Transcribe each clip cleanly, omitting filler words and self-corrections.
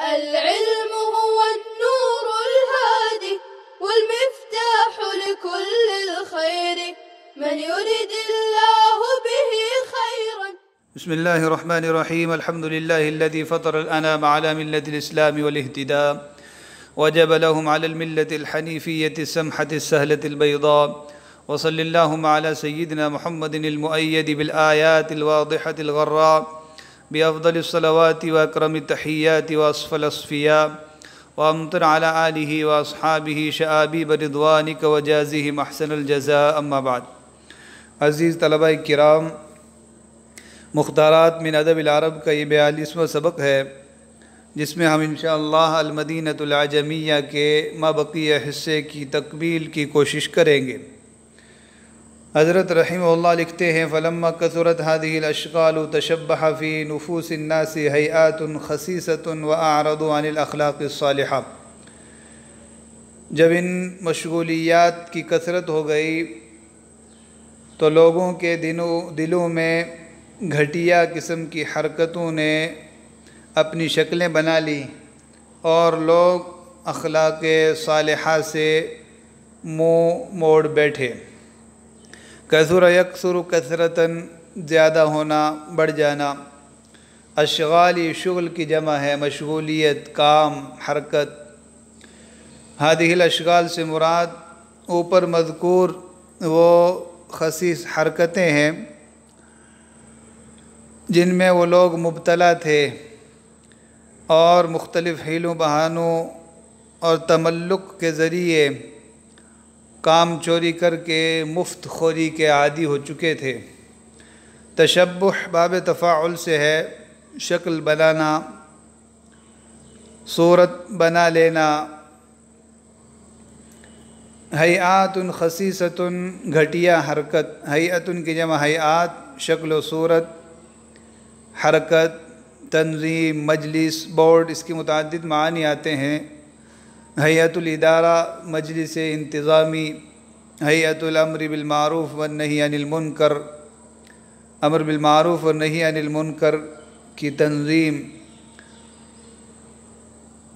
العلم هو النور الهادي والمفتاح لكل الخير من يرد الله به خيرا. بسم الله الرحمن الرحيم. الحمد لله الذي فطر الأنام على ملة الإسلام والاهتداء وجب لهم على الملة الحنيفية السمحة السهلة البيضاء. وصل اللهم على سيدنا محمد المؤيد بالآيات الواضحة الغراء بأفضل الصلوات وأكرم التحيات وأصفى الأصفياء وأمطر على آله وأصحابه شآبيب رضوانك وجازهم أحسن الجزاء. أما بعد. عزیز طلباء کرام، مختارات من ادب العرب کا یہ 42واں سبق ہے، جس میں ہم انشاءاللہ المدینۃ العجمیہ کے ما بقیہ حصے کی تکمیل کی کوشش کریں گے۔ حضرت رحمہ اللہ لکھتے ہیں: فلما کثرت هذه الاشغال تشبح في نفوس الناس هيئات خسیسة واعرضوا عن الاخلاق الصالحہ۔ جب ان مشغولیات کی کثرت ہو گئی تو لوگوں کے دلوں میں گھٹیا قسم کی حرکتوں نے اپنی شکلیں بنا لی اور لوگ اخلاق صالحہ سے منہ موڑ بیٹھے۔ کثر یکثر کثرتاً، زیادہ ہونا، بڑھ جانا۔ اشغالی، شغل کی جمع ہے، مشغولیت، کام، حرکت۔ هذه الاشغال سے مراد اوپر مذکور وہ خسیس حرکتیں ہیں جن میں وہ لوگ مبتلا تھے اور مختلف حیلوں بہانوں اور تملق کے ذریعے کام چوری کر کے مفت خوری کے عادی ہو چکے تھے۔ تشبح باب تفاعل سے ہے، شکل بنانا، صورت بنا لینا۔ ہیئات خسیسۃ، گھٹیا حرکت۔ ہیئت کی جمع ہیئات، شکل و صورت، حرکت، تنظیم، مجلس، بورڈ، اس کی متعدد معنی آتے ہیں۔ ہیئت الادارہ، مجلس انتظامی۔ ہیئت الامر بالمعروف والنہی عن المنکر، امر بالمعروف والنہی عن المنکر کی تنظیم۔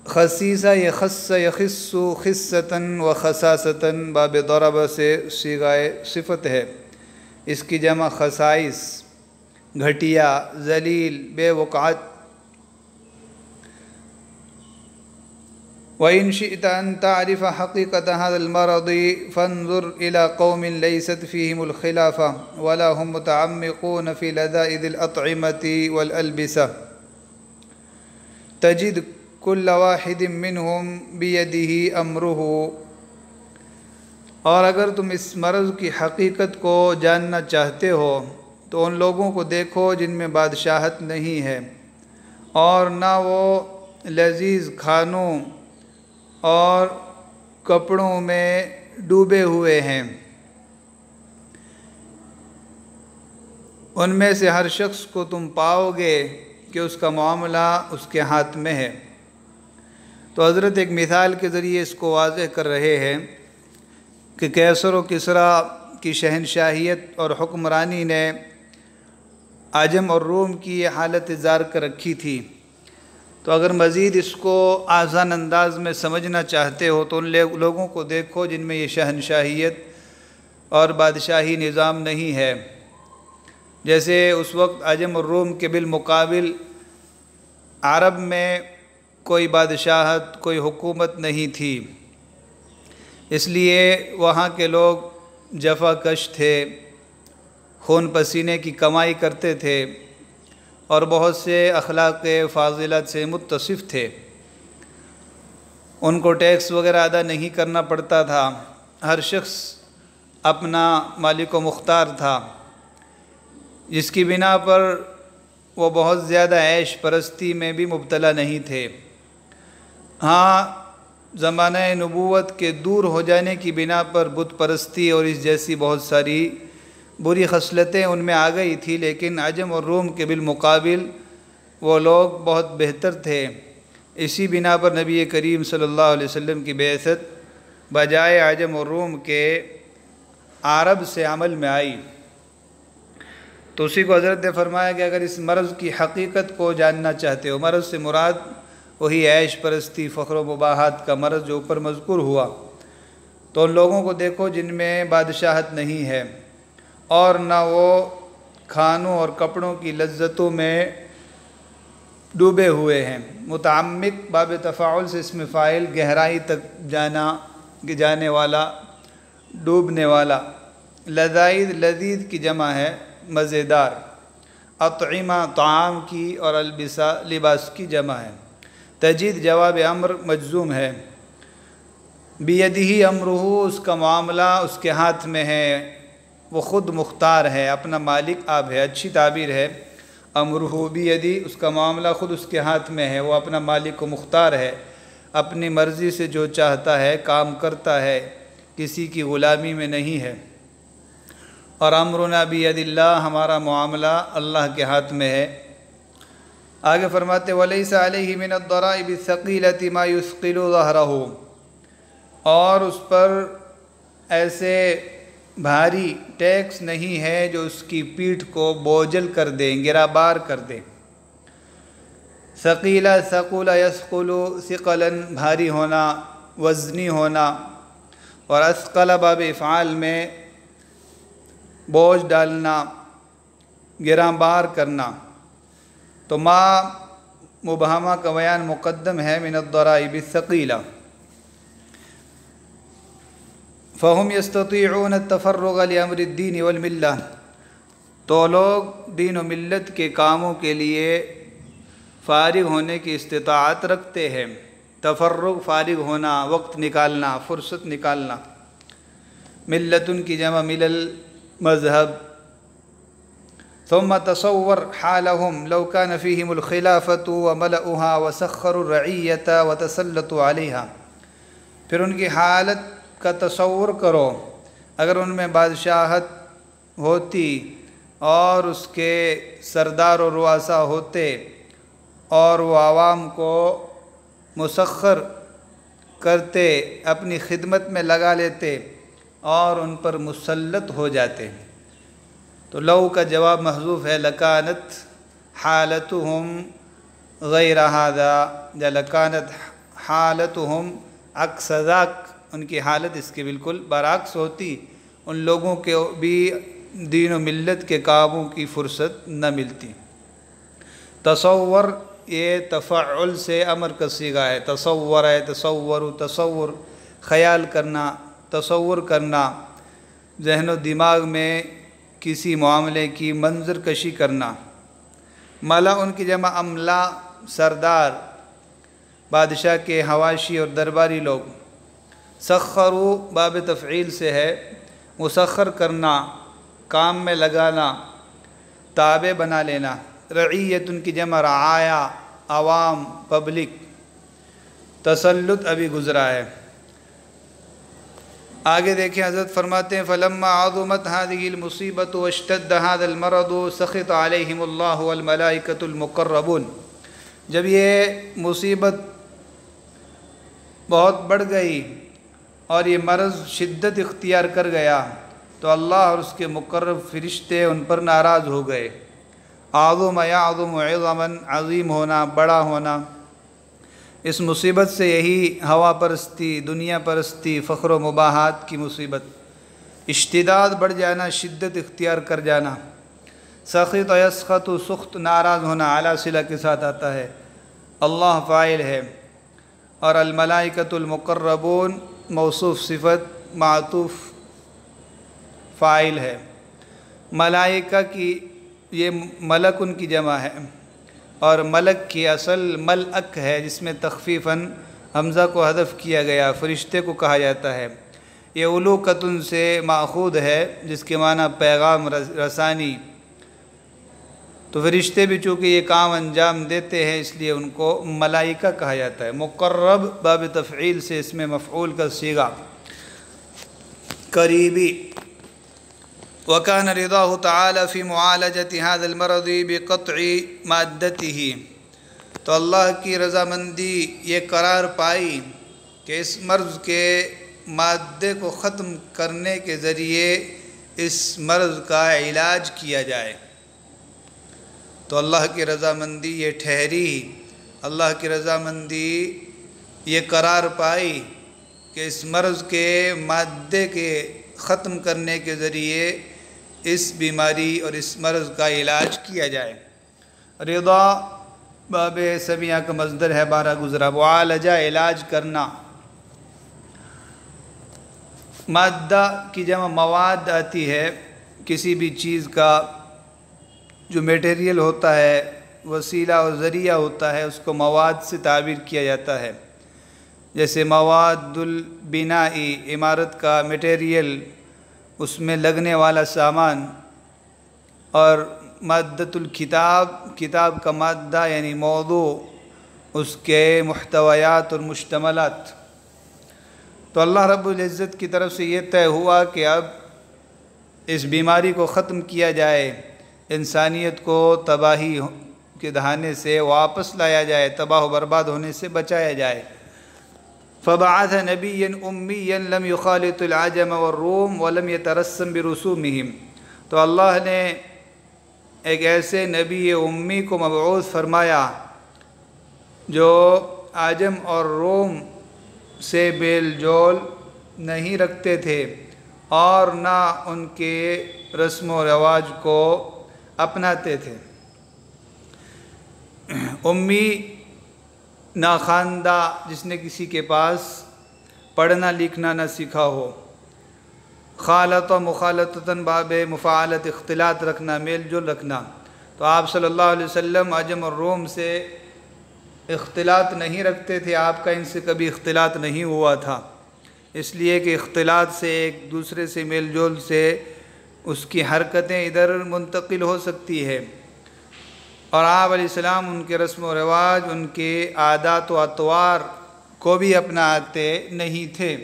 خصیصہ یخص یخص خصۃً و خصاصۃً، باب ضرب سے صیغہ صفت ہے، اس کی جمع خصائص، گھٹیا، ذلیل، بے وقعت۔ وَإِنْ شِئْتَ أَن تَعْرِفَ حَقِيقَةَ هَذَا الْمَرَضِ فَانْظُرْ إِلَى قَوْمٍ لَيْسَتْ فِيهِمُ الْخِلَافَةُ وَلَا هُمْ مُتَعَمِّقُونَ فِي لَذَائِذِ الْأَطْعِمَةِ وَالْأَلْبِسَةِ تَجِدْ كُلَّ وَاحِدٍ مِّنْهُمْ بِيَدِهِ أَمْرُهُ۔ اور اگر تم اس مرض کی حقیقت کو جاننا چاہتے ہو تو ان لوگوں کو دیکھو جن میں بادشاہت نہیں ہے اور نہ وہ لذیذ کھانوں اور کپڑوں میں ڈوبے ہوئے ہیں۔ ان میں سے ہر شخص کو تم پاؤ گے کہ اس کا معاملہ اس کے ہاتھ میں ہے۔ تو حضرت ایک مثال کے ذریعے اس کو واضح کر رہے ہیں کہ کیسر و کسریٰ کی شہنشاہیت اور حکمرانی نے عجم اور روم کی یہ حالت زار کر رکھی تھی۔ تو اگر مزید اس کو آسان انداز میں سمجھنا چاہتے ہو تو ان لوگوں کو دیکھو جن میں یہ شہنشاہیت اور بادشاہی نظام نہیں ہے۔ جیسے اس وقت عجم اور روم کے بالمقابل عرب میں کوئی بادشاہت، کوئی حکومت نہیں تھی، اس لیے وہاں کے لوگ جفا کش تھے، خون پسینے کی کمائی کرتے تھے اور بہت سے اخلاق فاضلات سے متصف تھے۔ ان کو ٹیکس وغیرہ ادا نہیں کرنا پڑتا تھا، ہر شخص اپنا مالک و مختار تھا، جس کی بنا پر وہ بہت زیادہ عیش پرستی میں بھی مبتلا نہیں تھے۔ ہاں، زمانہ نبوت کے دور ہو جانے کی بنا پر بت پرستی اور اس جیسی بہت ساری بری خصلتیں ان میں آ گئی تھی، لیکن عجم اور روم کے بالمقابل وہ لوگ بہت بہتر تھے۔ اسی بنا پر نبی کریم صلی اللہ علیہ وسلم کی بعثت بجائے عجم اور روم کے عرب سے عمل میں آئی۔ تو اسی کو حضرت نے فرمایا کہ اگر اس مرض کی حقیقت کو جاننا چاہتے ہو، مرض سے مراد وہی عیش پرستی، فخر و مباحات کا مرض جو اوپر مذکور ہوا۔ تو ان لوگوں کو دیکھو جن میں بادشاہت نہیں ہے اور نہ وہ کھانوں اور کپڑوں کی لذتوں میں ڈوبے ہوئے ہیں۔ متعمق باب تفاعل سے اسم فاعل گہرائی تک جانے والا، ڈوبنے والا۔ لذائذ لذیذ کی جمع ہے مزیدار۔ اطعمہ طعام کی اور البسا لباس کی جمع ہے۔ تجید جواب امر مجزوم ہے۔ بیدہ امرہ اس کا معاملہ اس کے ہاتھ میں ہے، وہ خود مختار ہے، اپنا مالک آپ ہے۔ اچھی تعبیر ہے۔ امرہ بیدہ اس کا معاملہ خود اس کے ہاتھ میں ہے، وہ اپنا مالک و مختار ہے، اپنی مرضی سے جو چاہتا ہے کام کرتا ہے، کسی کی غلامی میں نہیں ہے۔ اور امرنا بید اللہ ہمارا معاملہ اللہ کے ہاتھ میں ہے۔ آگے فرماتے وَلَيْسَ عَلَيْهِ مِنَ الضَّرَائِبِ الثَّقِيلَةِ مَا يُثْقِلُ ظَهْرَهُ، اور اس پر ایسے بھاری ٹیکس نہیں ہے جو اس کی پیٹھ کو بوجھل کر دیں، گرا بار کر دیں۔ ثقیلہ ثقل یثقل ثقلاً بھاری ہونا، وزنی ہونا، اور اثقل باب افعال میں بوجھ ڈالنا، گراں بار کرنا۔ تو ما مبہمہ کا بیان مقدم ہے من الضرائب الثقیلہ۔ فہم یستطیعون التفرغ لامر الدین والملہ، تو لوگ دین و ملت کے کاموں کے لیے فارغ ہونے کی استطاعت رکھتے ہیں۔ تفرغ فارغ ہونا، وقت نکالنا، فرصت نکالنا۔ ملتن کی جمع ملل مذہب۔ ثم تصور حالهم لو كان فيهم الخلافة وملؤها وسخروا الرعية وتسلطوا عليها، پھر ان کی حالت کا تصور کرو اگر ان میں بادشاہت ہوتی اور اس کے سردار و رؤسا ہوتے اور وہ عوام کو مسخر کرتے، اپنی خدمت میں لگا لیتے اور ان پر مسلط ہو جاتے۔ تو لو کا جواب محذوف ہے، لکانت حالتهم غیر ھذا، یا لکانت حالتهم عکس ذاک، ان کی حالت اس کے بالکل برعکس ہوتی، ان لوگوں کے بھی دین و ملت کے کاموں کی فرصت نہ ملتی۔ تصور یہ تفعل سے امر کا صیغہ ہے، تصور ہے، تصور خیال کرنا، تصور کرنا، ذہن و دماغ میں کسی معاملے کی منظر کشی کرنا۔ ملا ان کی جمع املا، سردار، بادشاہ کے حواشی اور درباری لوگ۔ سخروا باب تفعیل سے ہے، مسخر کرنا، کام میں لگانا، تابع بنا لینا۔ رعیت ان کی جمع رعایا، عوام، پبلک۔ تسلط ابھی گزرا ہے۔ آگے دیکھیں حضرت فرماتے ہیں فَلَمَّا عَظُمَتْ هَذِهِ الْمُصِيبَةُ وَاشْتَدَّ هَذَا الْمَرَضُ سَخِطَ عَلَيْهِمُ اللَّهُ وَالْمَلَائِكَةُ الْمُقَرَّبُونَ، جب یہ مصیبت بہت بڑھ گئی اور یہ مرض شدت اختیار کر گیا تو اللہ اور اس کے مقرب فرشتے ان پر ناراض ہو گئے۔ عظم یعظم عظما، عظیم ہونا، بڑا ہونا۔ اس مصیبت سے یہی ہوا پرستی، دنیا پرستی، فخر و مباحات کی مصیبت، اشتداد بڑھ جانا، شدت اختیار کر جانا۔ سخط یسخط، سخط ناراض ہونا، اعلیٰ صلہ کے ساتھ آتا ہے، اللہ فاعل ہے، اور الملائکۃ المقربون موصوف صفت معطوف فاعل ہے۔ ملائکہ کی یہ ملک ان کی جمع ہے، اور ملک کی اصل ملک ہے جس میں تخفیفاً حمزہ کو حذف کیا گیا، فرشتے کو کہا جاتا ہے۔ یہ علوکتن سے ماخوذ ہے جس کے معنی پیغام رسانی۔ تو فرشتے بھی چونکہ یہ کام انجام دیتے ہیں اس لیے ان کو ملائکہ کہا جاتا ہے۔ مقرب باب تفعیل سے اس میں مفعول کا صیغہ، قریبی۔ وَكَانَ رِضَاهُ تَعَالَى فِي مُعَالَجَةِ هَذَا الْمَرَضِ بِقَطْعِ مَادَّتِهِ، تو اللہ کی رضامندی یہ قرار پائی کہ اس مرض کے مادے کو ختم کرنے کے ذریعے اس مرض کا علاج کیا جائے۔ تو اللہ کی رضامندی یہ ٹھہری اللہ کی رضامندی یہ قرار پائی کہ اس مرض کے مادے کے ختم کرنے کے ذریعے اس بیماری اور اس مرض کا علاج کیا جائے۔ رضا باب سمیع کا مصدر ہے، بارہ گزرا، معالجہ علاج کرنا۔ مادہ کی جمع مواد آتی ہے، کسی بھی چیز کا جو میٹیریل ہوتا ہے، وسیلہ اور ذریعہ ہوتا ہے، اس کو مواد سے تعبیر کیا جاتا ہے۔ جیسے مواد البنائی، عمارت کا میٹیریل، اس میں لگنے والا سامان، اور مادۃ الکتاب، کتاب کا مادہ یعنی موضوع، اس کے محتویات اور مشتملات۔ تو اللہ رب العزت کی طرف سے یہ طے ہوا کہ اب اس بیماری کو ختم کیا جائے، انسانیت کو تباہی کے دہانے سے واپس لایا جائے، تباہ و برباد ہونے سے بچایا جائے۔ فبعث نبیا امیا لم يخالط العجم والروم ولم يترسم برسومهم، تو اللہ نے ایک ایسے نبی امی کو مبعوث فرمایا جو عجم اور روم سے بیل جول نہیں رکھتے تھے اور نہ ان کے رسم و رواج کو اپناتے تھے۔ امی ناخواندہ، جس نے کسی کے پاس پڑھنا لکھنا نہ سیکھا ہو۔ خالط و مخالطتاً باب مفاعلت، اختلاط رکھنا، میل جول رکھنا۔ تو آپ صلی اللہ علیہ وسلم عجم اور روم سے اختلاط نہیں رکھتے تھے، آپ کا ان سے کبھی اختلاط نہیں ہوا تھا، اس لیے کہ اختلاط سے ایک دوسرے سے میل جول سے اس کی حرکتیں ادھر منتقل ہو سکتی ہے، اور آپ علیہ السلام ان کے رسم و رواج، ان کے عادات و اطوار کو بھی اپناتے نہیں تھے۔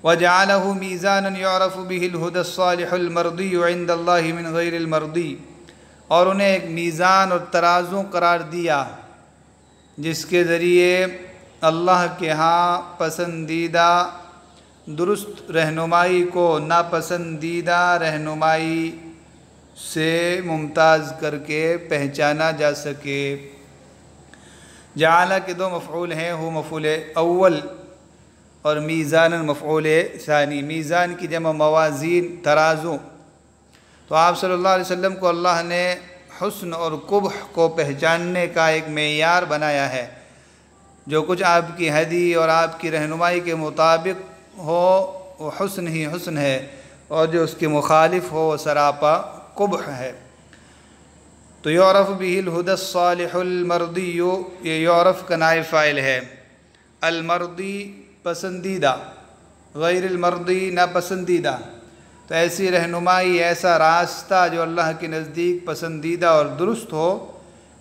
وَجَعَلَهُ مِيزَانًا يُعْرَفُ بِهِ الْهُدَى الصَّالِحُ الْمَرْضِيُّ عِنْدَ اللَّهِ مِنْ غَيْرِ الْمَرْضِيِّ، اور انہیں ایک میزان اور ترازو قرار دیا جس کے ذریعے اللہ کے ہاں پسندیدہ درست رہنمائی کو ناپسندیدہ رہنمائی سے ممتاز کر کے پہچانا جا سکے۔ جعل کے دو مفعول ہیں، ہو مفعول اول اور میزان مفعول ثانی۔ میزان کی جمع موازین، ترازو۔ تو آپ صلی اللہ علیہ وسلم کو اللہ نے حسن اور قبح کو پہچاننے کا ایک معیار بنایا ہے، جو کچھ آپ کی ہدی اور آپ کی رہنمائی کے مطابق ہو وہ حسن ہی حسن ہے، اور جو اس کے مخالف ہو وہ سراپا قبح ہے۔ تو یعرف به الہدی الصالح المرضی، یہ یعرف کا نائب فاعل ہے، المرضی پسندیدہ، غیر المرضی ناپسندیدہ۔ تو ایسی رہنمائی، ایسا راستہ جو اللہ کے نزدیک پسندیدہ اور درست ہو،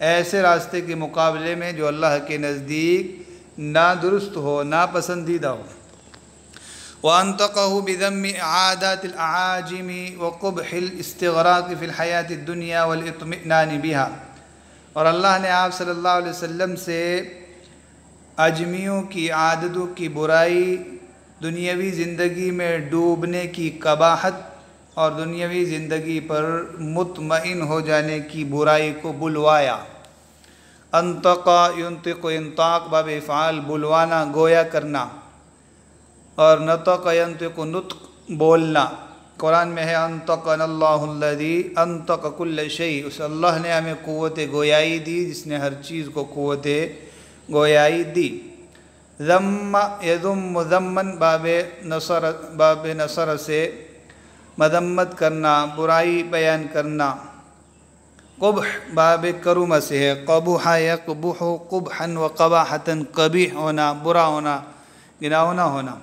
ایسے راستے کے مقابلے میں جو اللہ کے نزدیک نادرست ہو، ناپسندیدہ ہو۔ وَأَنْطَقَهُ بِذَمِّ عَادَاتِ الْأَعَاجِمِ وَقُبْحِ الْإِسْتِغْرَاقِ فِي الْحَيَاةِ الدُّنْيَا وَالْإِطْمِئْنَانِ بِهَا، اور اللہ نے آپ صلی اللہ علیہ وسلم سے عجمیوں کی عادتوں کی برائی، دنیاوی زندگی میں ڈوبنے کی قباحت اور دنیاوی زندگی پر مطمئن ہو جانے کی برائی کو بلوایا۔ انطقا ينطق انطاق باب افعال، بلوانا، گویا کرنا، اور نطق ينطق نطق، بولنا۔ قرآن میں ہے انطقنا اللہ الذی انطق کل شیء، اس اللہ نے ہمیں قوت گویائی دی جس نے ہر چیز کو قوت گویائی دی۔ ذم یذم ذمن باب نصر سے مذمت کرنا، برائی بیان کرنا۔ قبح باب کرم سے ہے، قبح یقبح قبحا وقباحتا، قبیح ہونا، برا ہونا، گناونا ہونا۔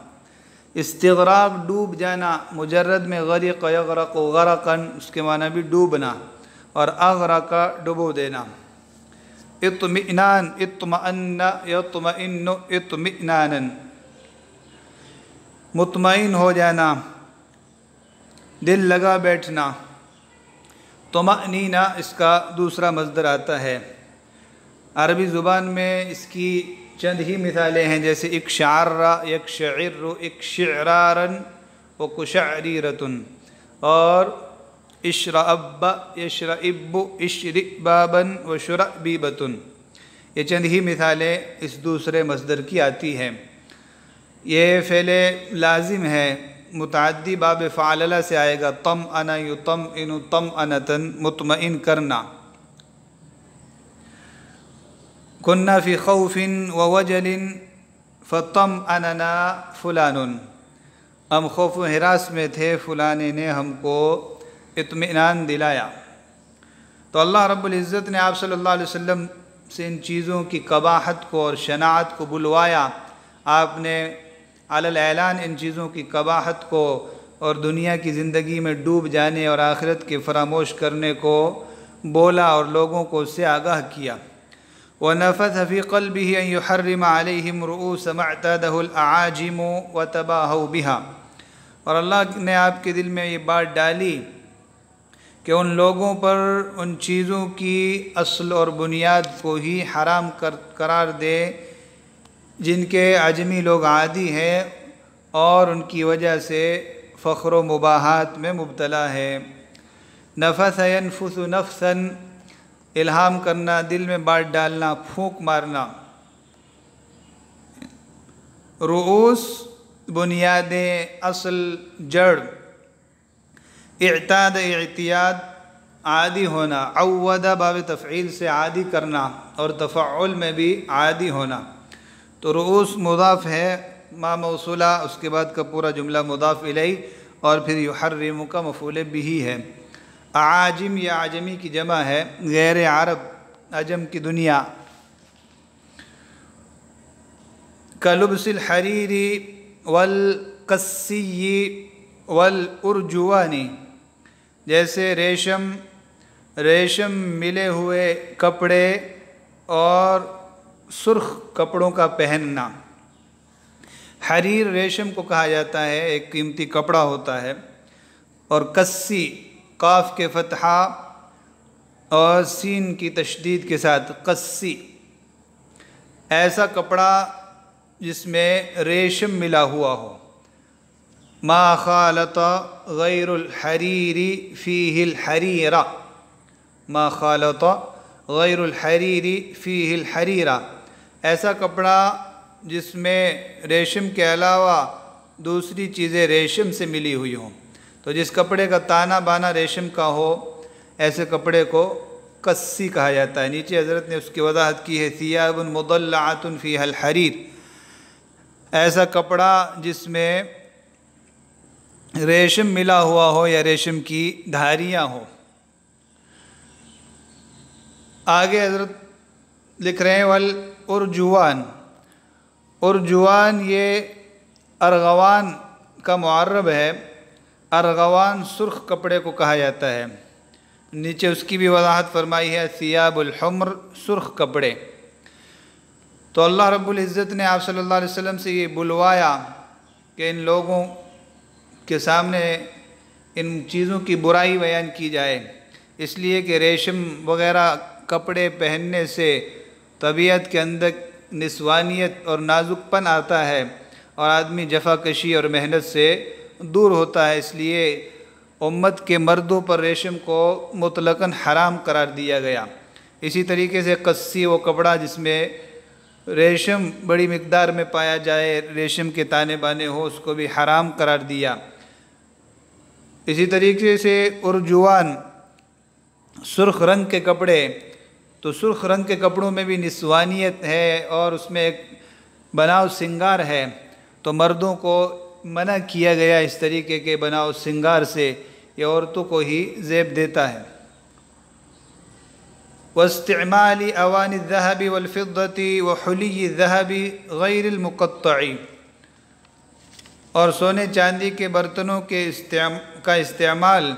استغراق ڈوب جانا، مجرد میں غرق یغرق غرقا، اس کے معنی بھی ڈوبنا، اور اغرق ڈبو دینا۔ اطمئنان اطمئن یطمئن اطمئنانا، مطمئن ہو جانا، دل لگا بیٹھنا۔ طمأنینہ اس کا دوسرا مصدر آتا ہے۔ عربی زبان میں اس کی چند ہی مثالیں ہیں، جیسے اقشعر یقشعر اقشعرارا وقشعریرۃ، اور اشرأب یشرئب اشرئبابن و شرأبیبتن، یہ چند ہی مثالیں اس دوسرے مصدر کی آتی ہیں۔ یہ فعل لازم ہے، متعدی باب فعللہ سے آئے گا، طمأن یطمئن طمأنتن، مطمئن کرنا۔ کننا فی خوف ووجل فطمأننا فلان، ہم خوف و ہراس میں تھے، فلاں نے ہم کو اطمینان دلایا۔ تو اللہ رب العزت نے آپ صلی اللہ علیہ وسلم سے ان چیزوں کی قباحت کو اور شناعت کو بلوایا۔ آپ نے علی الاعلان ان چیزوں کی قباحت کو اور دنیا کی زندگی میں ڈوب جانے اور آخرت کے فراموش کرنے کو بولا اور لوگوں کو اس سے آگاہ کیا۔ وَنَفَثَ فِي قَلْبِهِ أَن يُحَرِّمَ عَلَيْهِمْ رُؤُوسَ مَا اعْتَادَهُ الْأَعَاجِمُ وَتَبَاهَوْا بِهَا، اور اللہ نے آپ کے دل میں یہ بات ڈالی کہ ان لوگوں پر ان چیزوں کی اصل اور بنیاد کو ہی حرام قرار دے جن کے عجمی لوگ عادی ہیں اور ان کی وجہ سے فخر و مباحات میں مبتلا ہے۔ نفث ینفث نفثا، الہام کرنا، دل میں بات ڈالنا، پھونک مارنا۔ رؤوس بنیادیں، اصل، جڑ۔ اعتاد اعتیاد، عادی ہونا۔ عود باب تفعیل سے عادی کرنا اور تفعل میں بھی عادی ہونا۔ تو رؤوس مضاف ہے، ما موصولہ، اس کے بعد کا پورا جملہ مضاف الیہ، اور پھر یحرم کا مفعول بہ ہے۔ اعاجم یا عجمی کی جمع ہے، غیر عرب، عجم کی دنیا۔ کلبس الحریر والقسی والارجوان، جیسے ریشم ملے ہوئے کپڑے اور سرخ کپڑوں کا پہننا۔ حریر ریشم کو کہا جاتا ہے، ایک قیمتی کپڑا ہوتا ہے۔ اور کسی، قاف کے فتحہ اور سین کی تشدید کے ساتھ، قسی، ایسا کپڑا جس میں ریشم ملا ہوا ہو۔ ما خالط غیر الحریر فیہ الحریرہ، ما خالط غیر الحریر فیہ الحریرہ، ایسا کپڑا جس میں ریشم کے علاوہ دوسری چیزیں ریشم سے ملی ہوئی ہوں۔ تو جس کپڑے کا تانا بانا ریشم کا ہو، ایسے کپڑے کو کسی کہا جاتا ہے۔ نیچے حضرت نے اس کی وضاحت کی ہے، ثیاب مضلعۃ فیہا الحریر، ایسا کپڑا جس میں ریشم ملا ہوا ہو یا ریشم کی دھاریاں ہوں۔ آگے حضرت لکھ رہے ہیں والارجوان، ارجوان یہ ارغوان کا معرب ہے۔ ارغوان سرخ کپڑے کو کہا جاتا ہے۔ نیچے اس کی بھی وضاحت فرمائی ہے، ثیاب الحمر، سرخ کپڑے۔ تو اللہ رب العزت نے آپ صلی اللہ علیہ وسلم سے یہ بلوایا کہ ان لوگوں کے سامنے ان چیزوں کی برائی بیان کی جائے، اس لیے کہ ریشم وغیرہ کپڑے پہننے سے طبیعت کے اندر نسوانیت اور نازک پن آتا ہے اور آدمی جفا کشی اور محنت سے دور ہوتا ہے۔ اس لیے امت کے مردوں پر ریشم کو مطلقاً حرام قرار دیا گیا۔ اسی طریقے سے قسی، وہ کپڑا جس میں ریشم بڑی مقدار میں پایا جائے، ریشم کے تانے بانے ہو، اس کو بھی حرام قرار دیا۔ اسی طریقے سے ارجوان، سرخ رنگ کے کپڑے، تو سرخ رنگ کے کپڑوں میں بھی نسوانیت ہے اور اس میں ایک بناؤ سنگار ہے، تو مردوں کو منع کیا گیا اس طریقے کے بناؤ سنگار سے، یہ عورتوں کو ہی زیب دیتا ہے۔ واستعمال اواني الذهب والفضة وحلي الذهب غیر المقطع، اور سونے چاندی کے برتنوں کا استعمال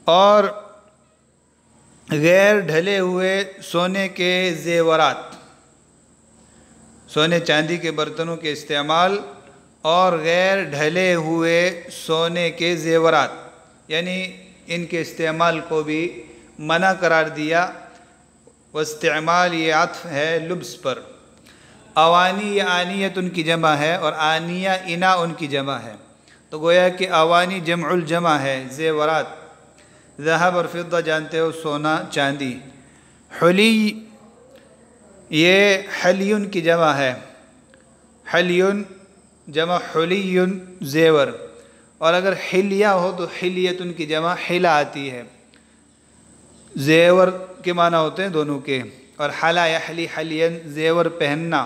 اور غیر ڈھلے ہوئے سونے کے زیورات، سونے چاندی کے برتنوں کے استعمال اور غیر ڈھلے ہوئے سونے کے زیورات، یعنی ان کے استعمال کو بھی منع قرار دیا۔ واستعمال یہ عطف ہے لبس پر۔ اوانی یا آنیت ان کی جمع ہے اور آنیہ انا ان کی جمع ہے، تو گویا کہ اوانی جمع الجمع ہے، زیورات ذہب اور فضہ جانتے ہو سونا چاندی۔ حلی یہ حلیٌ کی جمع ہے، حلیٌ جمع حلیٌ زیور، اور اگر حلیہ ہو تو حلیتٌ کی جمع حلا آتی ہے، زیور کے معنی ہوتے ہیں دونوں کے۔ اور حلا یحلی حلیًا زیور پہننا،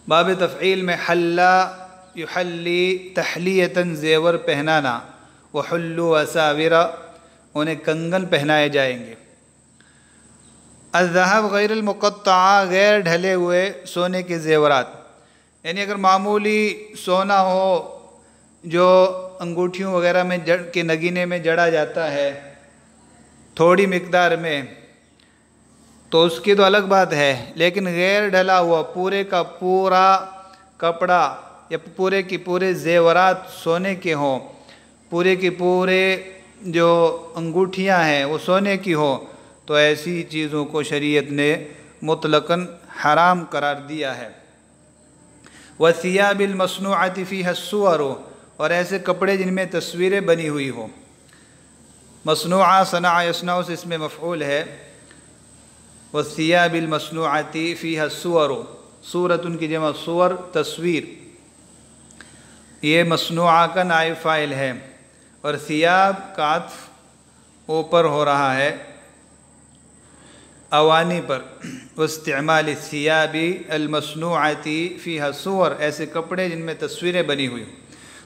باب تفعیل میں حلا یحلی تحلیۃً زیور پہنانا، وحلوا اساورا انہیں کنگن پہنائے جائیں گے۔ الذهب غیر المقطعہ غیر ڈھلے ہوئے سونے کے زیورات، یعنی اگر معمولی سونا ہو جو انگوٹھیوں وغیرہ میں کے نگینے میں جڑا جاتا ہے تھوڑی مقدار میں تو اس کی تو الگ بات ہے، لیکن غیر ڈھلا ہوا پورے کا پورا کپڑا یا پورے کی پورے زیورات سونے کے ہوں، پورے کی پورے جو انگوٹھیاں ہیں وہ سونے کی ہوں، تو ایسی چیزوں کو شریعت نے مطلقاً حرام قرار دیا ہے۔ وَالثِّيَابِ الْمَصْنُوعَةِ فِيهَا الصُّوَرُ اور ایسے کپڑے جن میں تصویریں بنی ہوئی ہوں۔ مصنوعہ صنع یصنع سے اس میں مفعول ہے۔ وَالثِّيَابِ الْمَصْنُوعَةِ فِيهَا الصُّوَرُ صورتٌ کی جمع صور تصویر، یہ مصنوعہ کا نائب فاعل ہے، اور ثیاب کا عطف اوپر ہو رہا ہے اوانی پر۔ واستعمال الثیاب المصنوعۃ فیہا صور ایسے کپڑے جن میں تصویریں بنی ہوئی،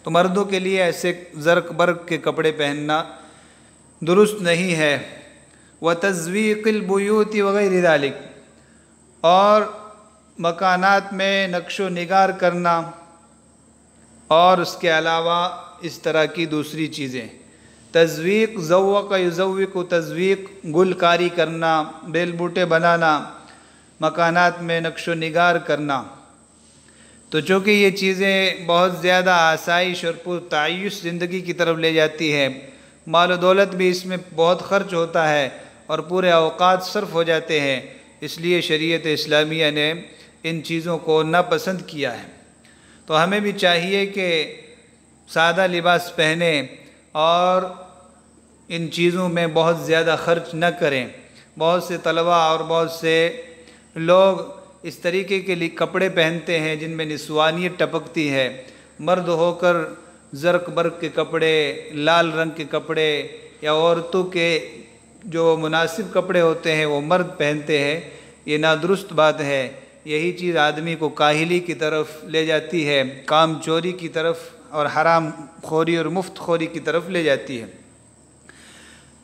تو مردوں کے لیے ایسے زرق برق کے کپڑے پہننا درست نہیں ہے۔ وتزویق البیوت وغیر ذلک اور مکانات میں نقش و نگار کرنا اور اس کے علاوہ اس طرح کی دوسری چیزیں۔ تزویق ذوق یذوق تزویق گل کاری کرنا، بیل بوٹے بنانا، مکانات میں نقش و نگار کرنا۔ تو چونکہ یہ چیزیں بہت زیادہ آسائش اور پرتعیش زندگی کی طرف لے جاتی ہے، مال و دولت بھی اس میں بہت خرچ ہوتا ہے اور پورے اوقات صرف ہو جاتے ہیں، اس لیے شریعت اسلامیہ نے ان چیزوں کو ناپسند کیا ہے۔ تو ہمیں بھی چاہیے کہ سادہ لباس پہنیں اور ان چیزوں میں بہت زیادہ خرچ نہ کریں۔ بہت سے طلباء اور بہت سے لوگ اس طریقے کے لیے کپڑے پہنتے ہیں جن میں نسوانیت ٹپکتی ہے، مرد ہو کر زرق برق کے کپڑے، لال رنگ کے کپڑے، یا عورتوں کے جو مناسب کپڑے ہوتے ہیں وہ مرد پہنتے ہیں، یہ نادرست بات ہے۔ یہی چیز آدمی کو کاہلی کی طرف لے جاتی ہے، کام چوری کی طرف اور حرام خوری اور مفت خوری کی طرف لے جاتی ہے۔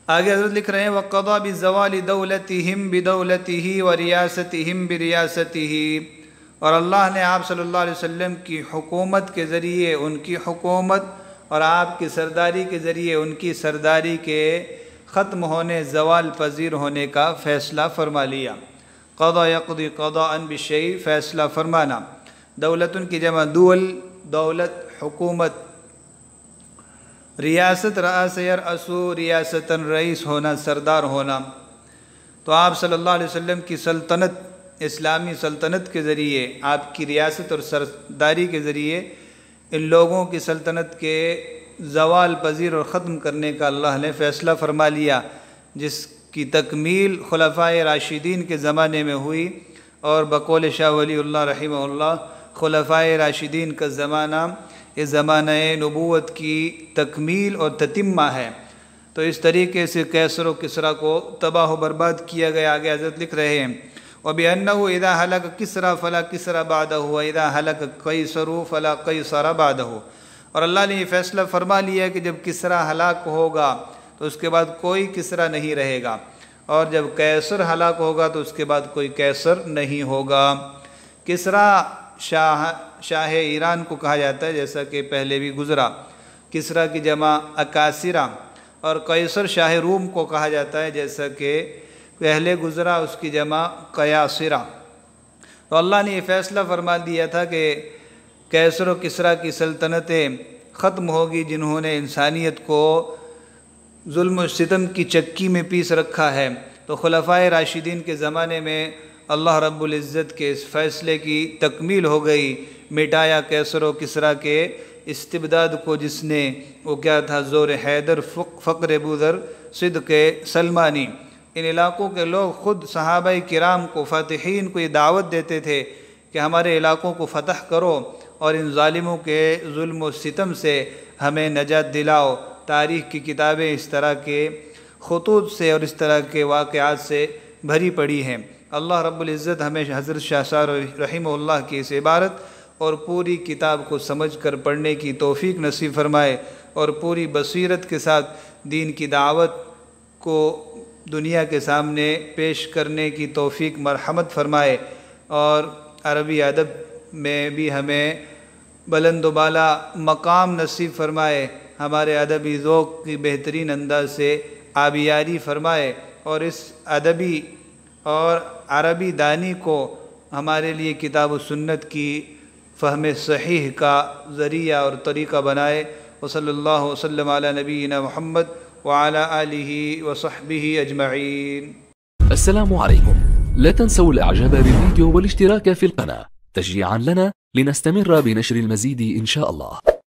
آگے حضرت لکھ رہے ہیں وَقَضَى بِزَوَالِ دَوْلَتِهِمْ بِدَوْلَتِهِ وَرِيَاسَتِهِمْ بِرِيَاسَتِهِ اور اللہ نے آپ صلی اللہ علیہ وسلم کی حکومت کے ذریعے ان کی حکومت اور آپ کی سرداری کے ذریعے ان کی سرداری کے ختم ہونے، زوال پذیر ہونے کا فیصلہ فرما لیا۔ قضا یقضی قضاء بشیء فیصلہ فرمانا۔ دولتن کی جمع دول، دولت حکومت۔ ریاست رأس یرأسو ریاستاً رئیس ہونا، سردار ہونا۔ تو آپ صلی اللہ علیہ وسلم کی سلطنت، اسلامی سلطنت کے ذریعے، آپ کی ریاست اور سرداری کے ذریعے ان لوگوں کی سلطنت کے زوال پذیر اور ختم کرنے کا اللہ نے فیصلہ فرما لیا، جس کی تکمیل خلفائے راشدین کے زمانے میں ہوئی، اور بقول شاہ ولی اللہ رحمہ اللہ خلفائے راشدین کا زمانہ یہ زمانہ نبوت کی تکمیل اور تتمہ ہے۔ تو اس طریقے سے کیسر و کسریٰ کو تباہ و برباد کیا گیا۔ آگے حضرت لکھ رہے ہیں وَبِأَنَّهُ إِذَا هَلَكَ كِسْرَى فَلَا كِسْرَى بَعْدَهُ وَإِذَا هَلَكَ قَيْصَرُ فَلَا قَيْصَرَ بَعْدَهُ اور اللہ نے یہ فیصلہ فرما لیا کہ جب کسریٰ ہلاک ہوگا تو اس کے بعد کوئی کسریٰ نہیں رہے گا، اور جب قیصر ہلاک ہوگا تو اس کے بعد کوئی قیصر نہیں ہوگا۔ کسریٰ شاہ ایران کو کہا جاتا ہے، جیسا کہ پہلے بھی گزرا۔ کسریٰ کی جمع اکاسرہ، اور قیصر شاہ روم کو کہا جاتا ہے، جیسا کہ پہلے گزرا، اس کی جمع قیاصرہ۔ تو اللہ نے یہ فیصلہ فرما دیا تھا کہ قیصر و کسریٰ کی سلطنتیں ختم ہوگی، جنہوں نے انسانیت کو ظلم و ستم کی چکی میں پیس رکھا ہے۔ تو خلفائے راشدین کے زمانے میں اللہ رب العزت کے اس فیصلے کی تکمیل ہو گئی، مٹایا قیصر و کسریٰ کے استبداد کو جس نے وہ کیا تھا زور حیدر فقر بودر صدق سلمانی، ان علاقوں کے لوگ خود صحابہ کرام کو فاتحین کو یہ دعوت دیتے تھے کہ ہمارے علاقوں کو فتح کرو اور ان ظالموں کے ظلم و ستم سے ہمیں نجات دلاؤ۔ تاریخ کی کتابیں اس طرح کے خطوط سے اور اس طرح کے واقعات سے بھری پڑی ہیں۔ اللہ رب العزت ہمیں حضرت شاہ صاحب رحمہ اللہ کی اس عبارت اور پوری کتاب کو سمجھ کر پڑھنے کی توفیق نصیب فرمائے اور پوری بصیرت کے ساتھ دین کی دعوت کو دنیا کے سامنے پیش کرنے کی توفیق مرحمت فرمائے، اور عربی ادب میں بھی ہمیں بلند و بالا مقام نصیب فرمائے، ہمارے ادبی ذوق کی بہترین انداز سے آبیاری فرمائے، اور اس ادبی اور عربی دانی کو ہمارے لیے کتاب و سنت کی فہم صحیح کا ذریعہ اور طریقہ بنائے۔ وصلی اللہ وسلم علی نبینا محمد وعلى آله وصحبه أجمعين. السلام عليكم. لا تنسوا الإعجاب بالفيديو والاشتراك في القناة تشجيعا لنا لنستمر بنشر المزيد إن شاء الله.